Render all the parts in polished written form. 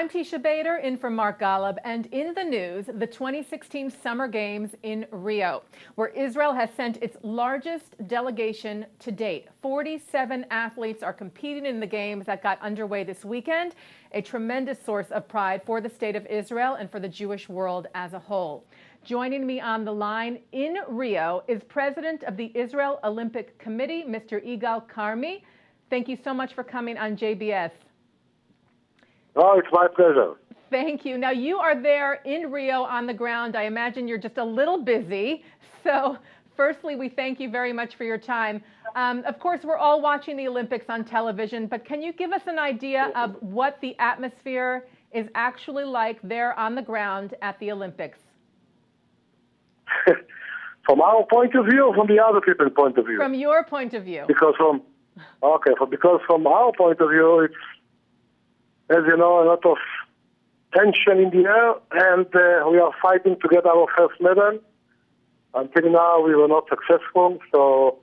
I'm Teisha Bader in for Mark Golub, and in the news, the 2016 Summer Games in Rio, where Israel has sent its largest delegation to date. 47 athletes are competing in the games that got underway this weekend, a tremendous source of pride for the state of Israel and for the Jewish world as a whole. Joining me on the line in Rio is President of the Israel Olympic Committee, Mr. Igal Carmi. Thank you so much for coming on JBS. Oh, it's my pleasure. Thank you. Now, you are there in Rio on the ground. I imagine you're just a little busy. So, firstly, we thank you very much for your time. Of course, we're all watching the Olympics on television, but can you give us an idea of what the atmosphere is actually like there on the ground at the Olympics? From our point of view, or from the other people's point of view? From your point of view. Because from our point of view, it's, as you know, a lot of tension in the air, and we are fighting to get our first medal. Until now, we were not successful, so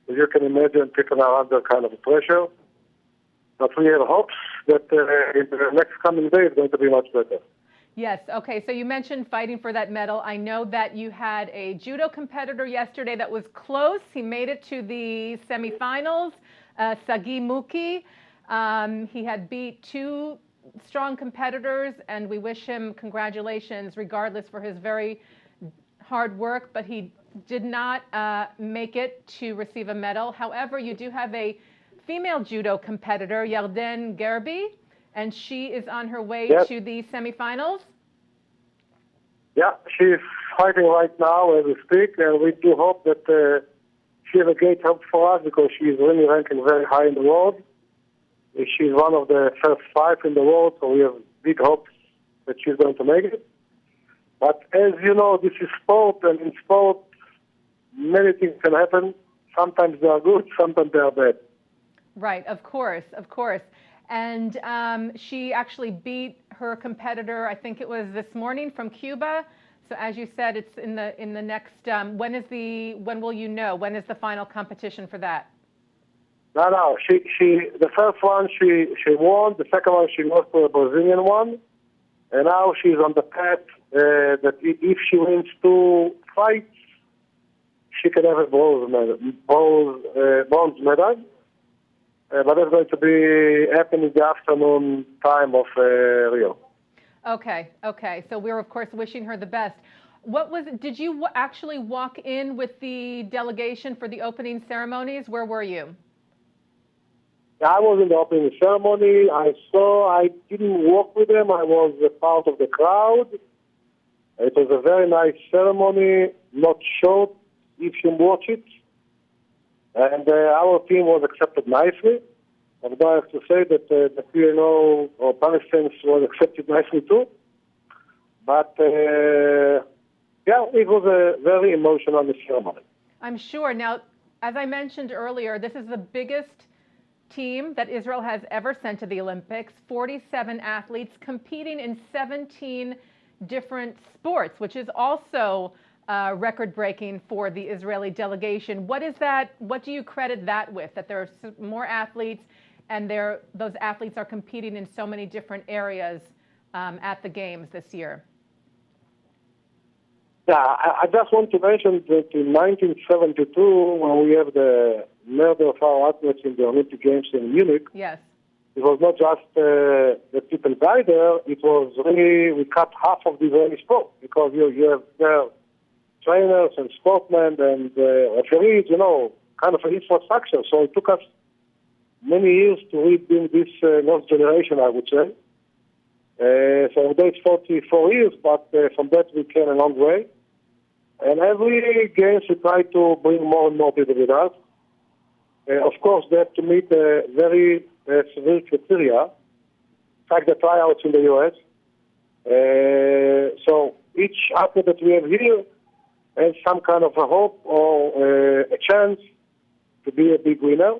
as you can imagine, people are under kind of pressure. But we have hopes that in the next coming days, it's going to be much better. Yes. Okay. So you mentioned fighting for that medal. I know that you had a judo competitor yesterday that was close. He made it to the semifinals, Sagi Muki. He had beat two strong competitors, and we wish him congratulations regardless for his very hard work, but he did not make it to receive a medal. However, you do have a female judo competitor, Yarden Gerbi, and she is on her way to the semifinals. Yeah, she's fighting right now as we speak, and we do hope that she has a great help for us because she is really ranking very high in the world. She's one of the first five in the world, so we have big hopes that she's going to make it. But as you know, this is sport, and in sport, many things can happen. Sometimes they are good, sometimes they are bad. Right, of course, of course. And she actually beat her competitor, I think it was this morning, from Cuba. So as you said, it's in the next. When will you know? When is the final competition for that? No. The first one she won. The second one she lost to a Brazilian one, and now she's on the path that if she wins two fights, she can have a bronze medal. But that's going to be happening in the afternoon time of Rio. Okay. So we're, of course, wishing her the best. Did you actually walk in with the delegation for the opening ceremonies? Where were you? I was in the opening ceremony. I didn't walk with them. I was a part of the crowd. It was a very nice ceremony, not short if you watch it. And our team was accepted nicely. Although I have to say that the PNO or Palestinians was accepted nicely too. But it was a very emotional ceremony. I'm sure. Now, as I mentioned earlier, this is the biggest team that Israel has ever sent to the Olympics. 47 athletes competing in 17 different sports, which is also record-breaking for the Israeli delegation. What is that? What do you credit that with? That there are more athletes, and those athletes are competing in so many different areas at the games this year. Yeah, I just want to mention that in 1972, when we have the murder of our athletes in the Olympic Games in Munich, yes, it was not just that people died there. It was really we cut half of the Israeli sport because you have there trainers and sportsmen and referees, kind of an infrastructure. So it took us many years to rebuild this lost generation, I would say. So it's 44 years, but from that we came a long way. And every game we try to bring more and more people with us. Of course, they have to meet very severe criteria, like the tryouts in the U.S. So each athlete that we have here has some kind of a hope or a chance to be a big winner.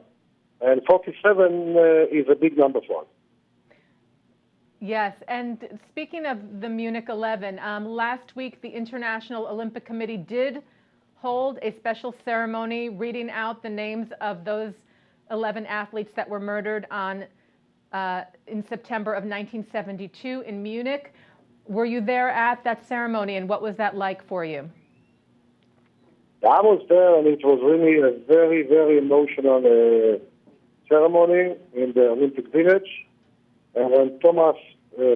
And 47 is a big number for us. Yes, and speaking of the Munich 11, last week the International Olympic Committee did hold a special ceremony reading out the names of those 11 athletes that were murdered on in September of 1972 in Munich. Were you there at that ceremony, and what was that like for you? I was there, and it was really a very, very emotional ceremony in the Olympic Village. And when Thomas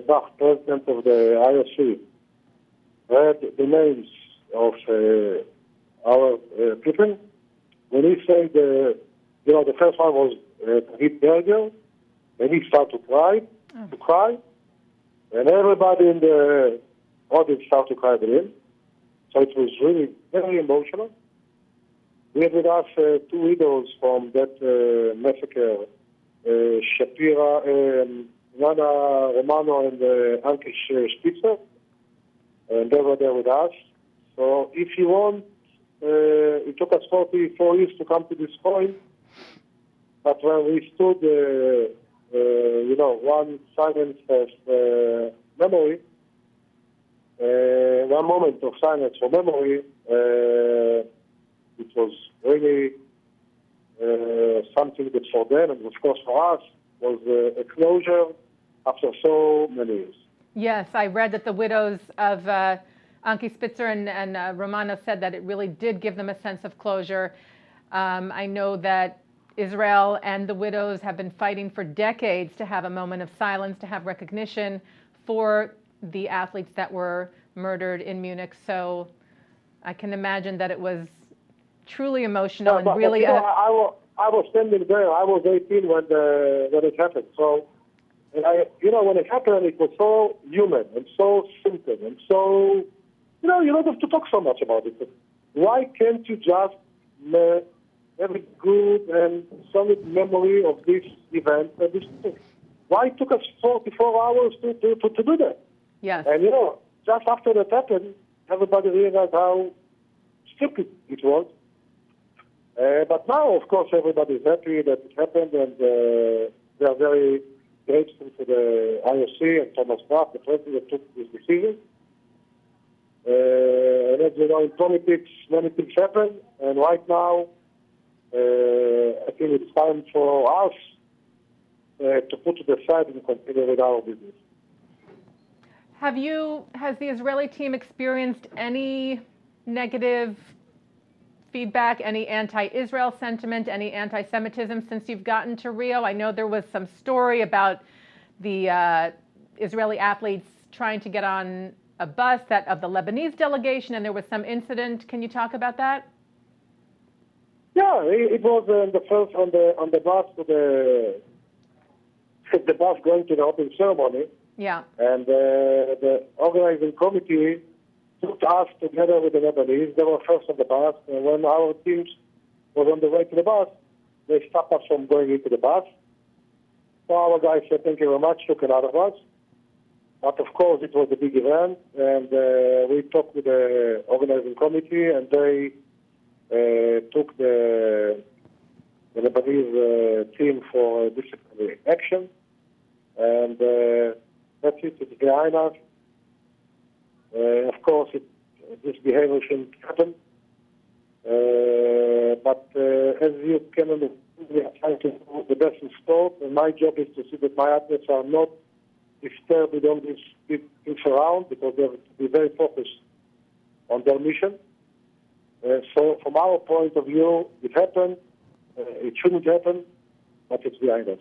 Bach, president of the IOC, read the names of our people, when he said, the first one was David Berger, and he started to cry, and everybody in the audience started to cry with him. So it was really very emotional. We had with us two widows from that massacre, Shapira, Nana Romano and Anke Spitzer, and they were there with us. So if you want, it took us 44 years to come to this point, but when we stood, one silence of memory, one moment of silence for memory, it was really something that for them, and of course for us, was a closure after so many years. Yes, I read that the widows of Anke Spitzer and Romano said that it really did give them a sense of closure. I know that Israel and the widows have been fighting for decades to have a moment of silence, to have recognition for the athletes that were murdered in Munich. So I can imagine that it was truly emotional and really. I was standing there. I was 18 when it happened. So, and when it happened, it was so human and so simple and so, you don't have to talk so much about it. But why can't you just have a good and solid memory of this event and this thing? Why it took us 44 hours to do that? Yes. And just after that happened, everybody realized how stupid it was. But now, of course, everybody is happy that it happened, and they are very grateful to the IOC and Thomas Bach, the president, that took this decision. And as you know, in politics, many things happen, and right now, I think it's time for us to put to the side and continue with our business. Has the Israeli team experienced any negative feedback, any anti-Israel sentiment, any anti-Semitism since you've gotten to Rio? I know there was some story about the Israeli athletes trying to get on a bus of the Lebanese delegation, and there was some incident. Can you talk about that? Yeah, it was the first on the bus to the bus going to the opening ceremony. Yeah. And the organizing committee took us together with the Lebanese. They were first on the bus, and when our teams was on the way to the bus, they stopped us from going into the bus. So our guys said, "Thank you very much," took another bus. But of course, it was a big event, and we talked with the organizing committee, and they took the Lebanese team for disciplinary action, and that's it. It's behind us. Of course, this behavior shouldn't happen. But as you can understand, we are trying to do the best in sport, and my job is to see that my athletes are not disturbed with all these things around, because they have to be very focused on their mission. So from our point of view, it happened. It shouldn't happen, but it's behind us.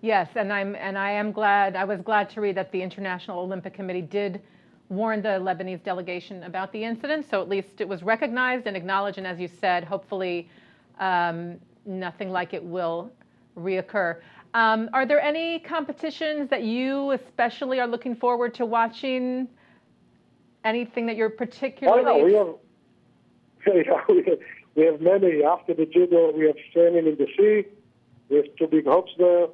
Yes, and I was glad to read that the International Olympic Committee did warn the Lebanese delegation about the incident, so at least it was recognized and acknowledged, and as you said, hopefully nothing like it will reoccur. Are there any competitions that you especially are looking forward to watching? Anything that you're particularly... We have many. After the judo, we have training in the sea. We have two big hops there.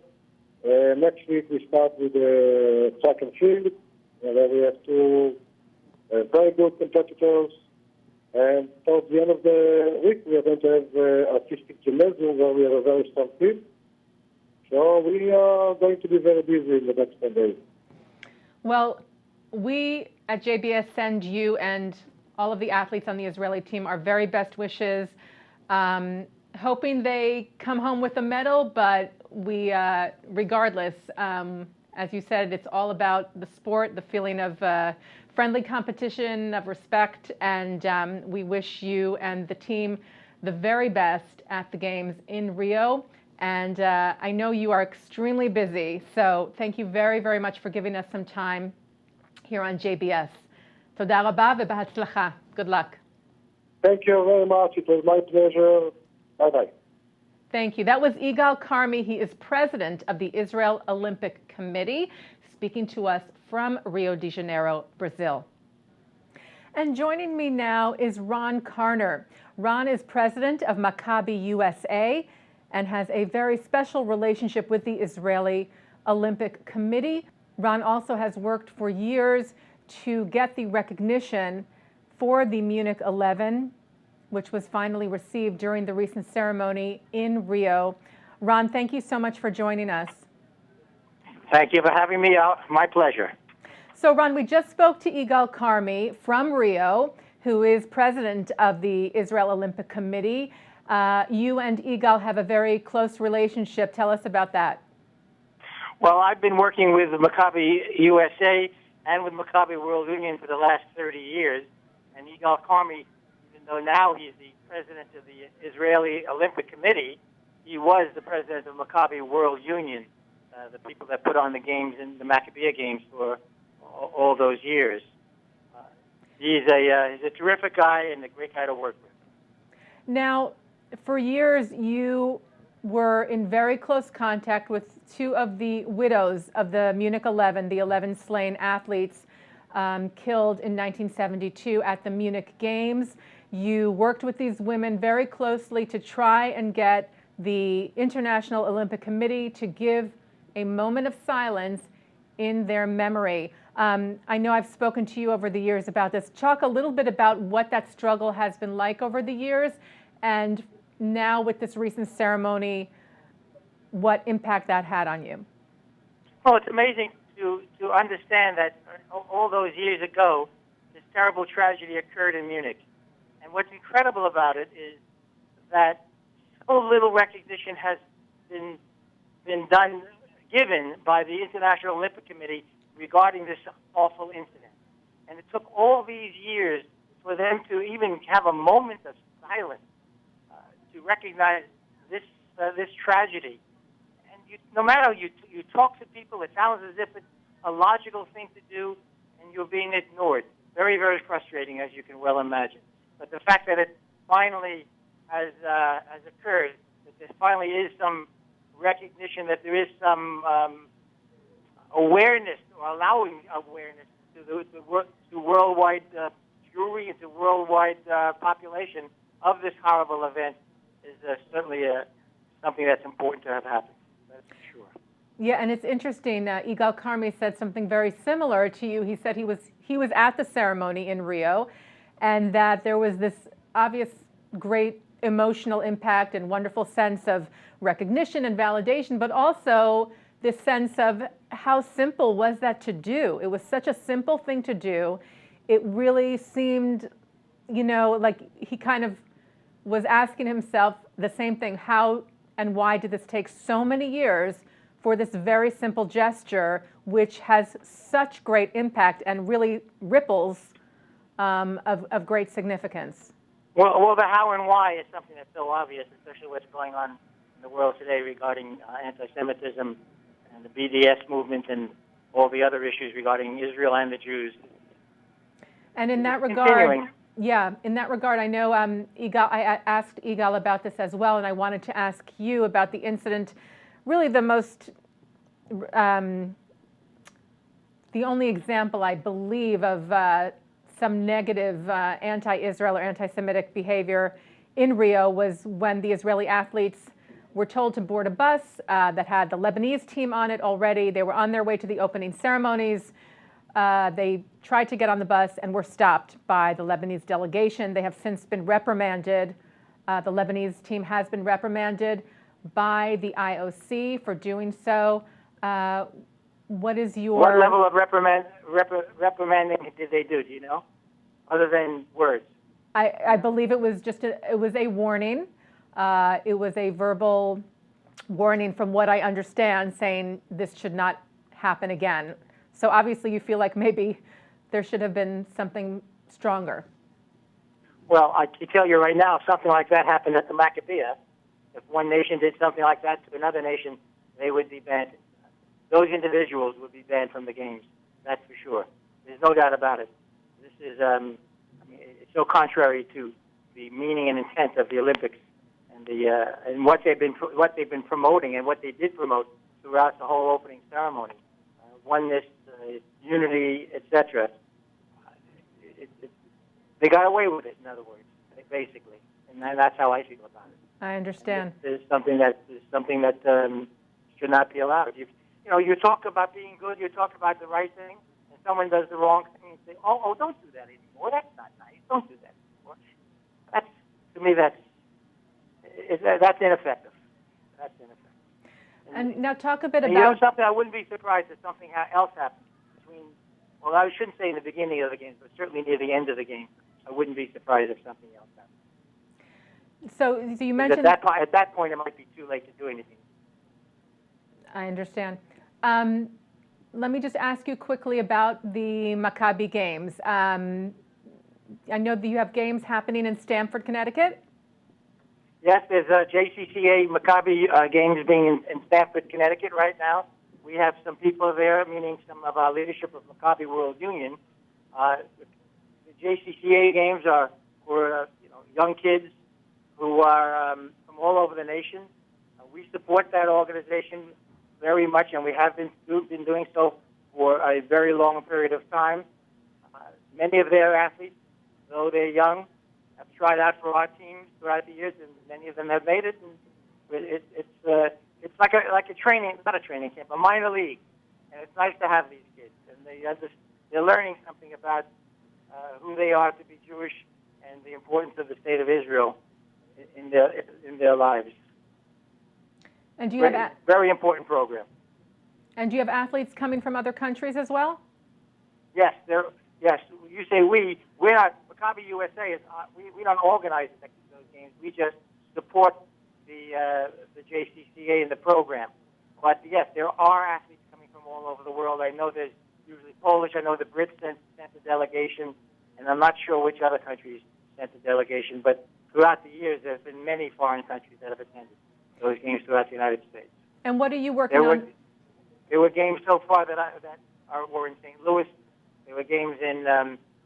Next week, we start with the track and field. And then we have two very good competitors. And towards the end of the week, we are going to have artistic gymnasium, where we have a very strong team. So we are going to be very busy in the next 10 days. Well, we at JBS send you and all of the athletes on the Israeli team our very best wishes, hoping they come home with a medal, but regardless, as you said, it's all about the sport, the feeling of friendly competition, of respect, and we wish you and the team the very best at the games in Rio. And I know you are extremely busy, so thank you very, very much for giving us some time here on JBS. תודה רבה ובהצלחה. Good luck. Thank you very much. It was my pleasure. Bye-bye. Thank you. That was Igal Carmi. He is president of the Israel Olympic Committee, speaking to us from Rio de Janeiro, Brazil. And joining me now is Ron Carner. Ron is president of Maccabi USA and has a very special relationship with the Israeli Olympic Committee. Ron also has worked for years to get the recognition for the Munich 11, which was finally received during the recent ceremony in Rio. Ron, thank you so much for joining us. Thank you for having me out. My pleasure. So, Ron, we just spoke to Igal Carmi from Rio, who is president of the Israel Olympic Committee. You and Igal have a very close relationship. Tell us about that. Well, I've been working with Maccabi USA and with Maccabi World Union for the last 30 years. And Igal Carmi, even though now he's the president of the Israeli Olympic Committee, he was the president of Maccabi World Union, the people that put on the games in the Maccabi games for all those years. He's a terrific guy and a great guy to work with. Now, for years, you were in very close contact with two of the widows of the Munich 11, the 11 slain athletes killed in 1972 at the Munich Games. You worked with these women very closely to try and get the International Olympic Committee to give a moment of silence in their memory. I know I've spoken to you over the years about this. Talk a little bit about what that struggle has been like over the years, and now with this recent ceremony, what impact that had on you. Well, it's amazing to understand that all those years ago, this terrible tragedy occurred in Munich. And what's incredible about it is that so little recognition has been given by the International Olympic Committee regarding this awful incident. And it took all these years for them to even have a moment of silence to recognize this tragedy. And no matter you talk to people, it sounds as if it's a logical thing to do, and you're being ignored. Very, very frustrating, as you can well imagine. But the fact that it finally has occurred, that there finally is some recognition, that there is some awareness, or allowing awareness to worldwide jury and to worldwide population of this horrible event, is certainly something that's important to have happen. That's for sure. Yeah, and it's interesting. Igal Carmi said something very similar to you. He said he was at the ceremony in Rio, and that there was this obvious great emotional impact and wonderful sense of recognition and validation, but also this sense of how simple was that to do. It was such a simple thing to do. It really seemed, like he kind of was asking himself the same thing. How and why did this take so many years for this very simple gesture, which has such great impact and really ripples of great significance? Well, the how and why is something that's so obvious, especially what's going on in the world today regarding anti-Semitism and the BDS movement and all the other issues regarding Israel and the Jews. And in that regard, I know Igal. I asked Igal about this as well, and I wanted to ask you about the incident. Really, the only example, I believe, of some negative anti-Israel or anti-Semitic behavior in Rio was when the Israeli athletes were told to board a bus that had the Lebanese team on it already. They were on their way to the opening ceremonies. They tried to get on the bus and were stopped by the Lebanese delegation. They have since been reprimanded. The Lebanese team has been reprimanded by the IOC for doing so. What level of reprimanding did they do? Do you know, other than words? I believe it was a warning. It was a verbal warning, from what I understand, saying this should not happen again. So obviously you feel like maybe there should have been something stronger. Well, I can tell you right now, if something like that happened at the Maccabi, if one nation did something like that to another nation, they would be banned. Those individuals would be banned from the games. That's for sure. There's no doubt about it. This is, it's so contrary to the meaning and intent of the Olympics and and what they've been promoting and what they did promote throughout the whole opening ceremony, oneness, unity, etc. They got away with it, in other words, basically, and that's how I feel about it. I understand. There's something that should not be allowed. You talk about being good, you talk about the right thing, and someone does the wrong thing, and say, "Oh, don't do that anymore. That's not nice. Don't do that anymore." To me, that's ineffective. That's ineffective. And now talk a bit about. You know something? I wouldn't be surprised if something else happened between. Well, I shouldn't say in the beginning of the game, but certainly near the end of the game. I wouldn't be surprised if something else happened. So you mentioned at that point it might be too late to do anything. I understand. Let me just ask you quickly about the Maccabi games. I know that you have games happening in Stamford, Connecticut. Yes, there's JCCA Maccabi games being in Stamford, Connecticut right now. We have some people there, meaning some of our leadership of Maccabi World Union. The JCCA games are for young kids who are from all over the nation. We support that organization very much, and we have been doing so for a very long period of time. Many of their athletes, though they're young, have tried out for our teams throughout the years, and many of them have made it. And it's like a training, not a training camp, a minor league, and it's nice to have these kids, and they're learning something about who they are to be Jewish and the importance of the state of Israel in their lives. And do you have very important program? And do you have athletes coming from other countries as well? Yes, yes. You say we're not. Maccabi USA is. We don't organize those games. We just support the JCCA and the program. But yes, there are athletes coming from all over the world. I know there's usually Polish. I know the Brits sent a delegation, and I'm not sure which other countries sent a delegation. But throughout the years, there's been many foreign countries that have attended those games throughout the United States. And what are you working on? There were games so far that were in St. Louis. There were games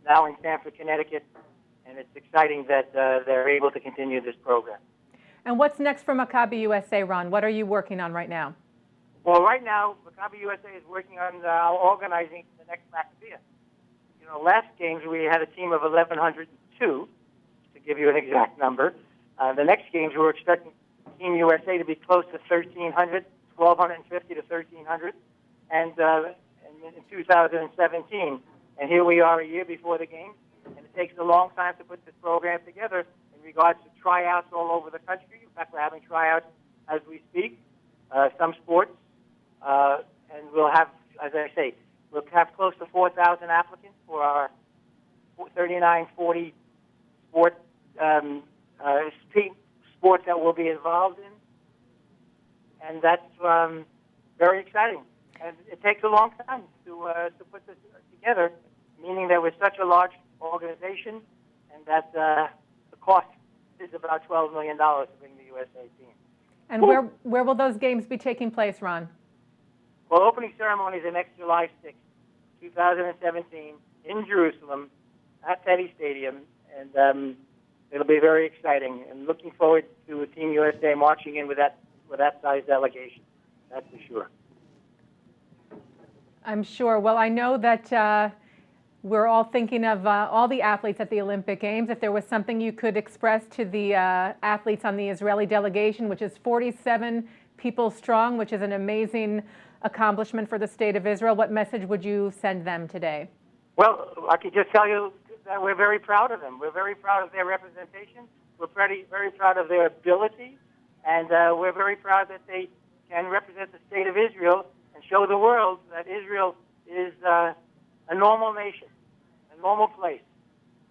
now in Stamford, Connecticut, and it's exciting that they're able to continue this program. And what's next for Maccabi USA, Ron? What are you working on right now? Well, right now, Maccabi USA is working on organizing the next Maccabi. Last games we had a team of 1,102, to give you an exact number. The next games we're expecting Team USA to be close to 1,300, 1,250 to 1,300, and in 2017. And here we are a year before the game, and it takes a long time to put this program together in regards to tryouts all over the country. In fact, we're having tryouts as we speak, some sports, and we'll have, as I say, we'll have close to 4,000 applicants for our 39-40 sports that we'll be involved in, and that's very exciting. And it takes a long time to put this together, meaning that we're such a large organization, and that the cost is about $12 million to bring the USA team. And where will those games be taking place, Ron? Well, opening ceremonies are next July 6th, 2017, in Jerusalem, at Teddy Stadium, and it'll be very exciting. And looking forward to Team USA marching in with that size delegation. That's for sure. I'm sure. Well, I know that we're all thinking of all the athletes at the Olympic Games. If there was something you could express to the athletes on the Israeli delegation, which is 47 people strong, which is an amazing accomplishment for the state of Israel, what message would you send them today? Well, I can just tell you that we're very proud of them. We're very proud of their representation. We're very proud of their ability. And we're very proud that they can represent the state of Israel and show the world that Israel is a normal nation, a normal place,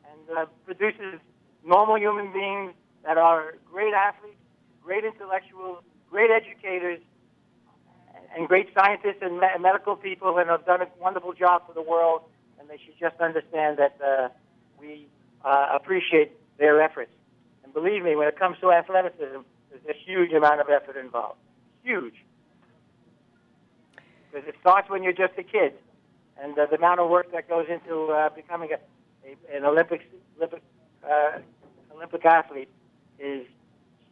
and produces normal human beings that are great athletes, great intellectuals, great educators and great scientists and medical people, and have done a wonderful job for the world. And they should just understand that we appreciate their efforts. And believe me, when it comes to athleticism, there's a huge amount of effort involved. Huge. Because it starts when you're just a kid. And the amount of work that goes into becoming an Olympic athlete is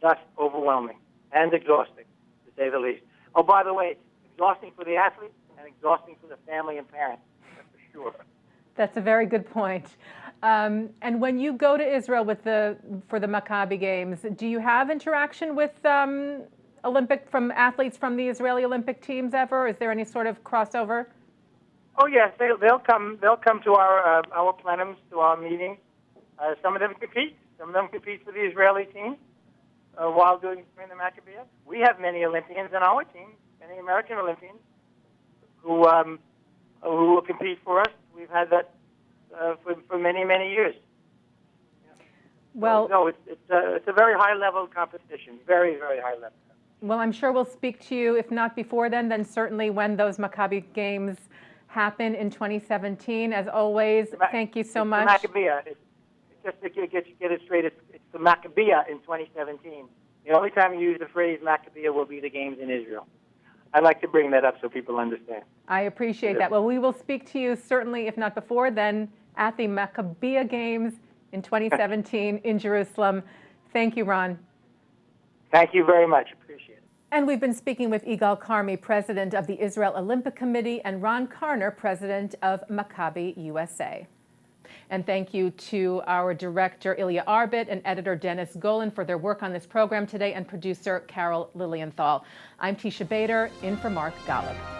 just overwhelming and exhausting, to say the least. Oh, by the way, exhausting for the athlete and exhausting for the family and parents, that's for sure. That's a very good point. And when you go to Israel for the Maccabi games, do you have interaction with athletes from the Israeli Olympic teams ever? Is there any sort of crossover? Oh yes, they'll come to our plenums, to our meetings. Some of them compete. Some of them compete for the Israeli team while doing the Maccabi. We have many Olympians on our team, many American Olympians who will compete for us. We've had that for many, many years. Well, no, it's a very high level competition, very, very high level. Well, I'm sure we'll speak to you, if not before then certainly when those Maccabi games happen in 2017. As always, thank you so much. The Maccabi, just to get it straight, it's the Maccabi in 2017. The only time you use the phrase Maccabi will be the games in Israel. I'd like to bring that up so people understand. I appreciate that. Well, we will speak to you certainly, if not before then, at the Maccabi Games in 2017 in Jerusalem. Thank you, Ron. Thank you very much. Appreciate it. And we've been speaking with Igal Carmi, president of the Israel Olympic Committee, and Ron Carner, president of Maccabi USA. And thank you to our director, Ilya Arbit, and editor, Dennis Golan, for their work on this program today, and producer, Carol Lilienthal. I'm Teisha Bader, in for Mark Golub.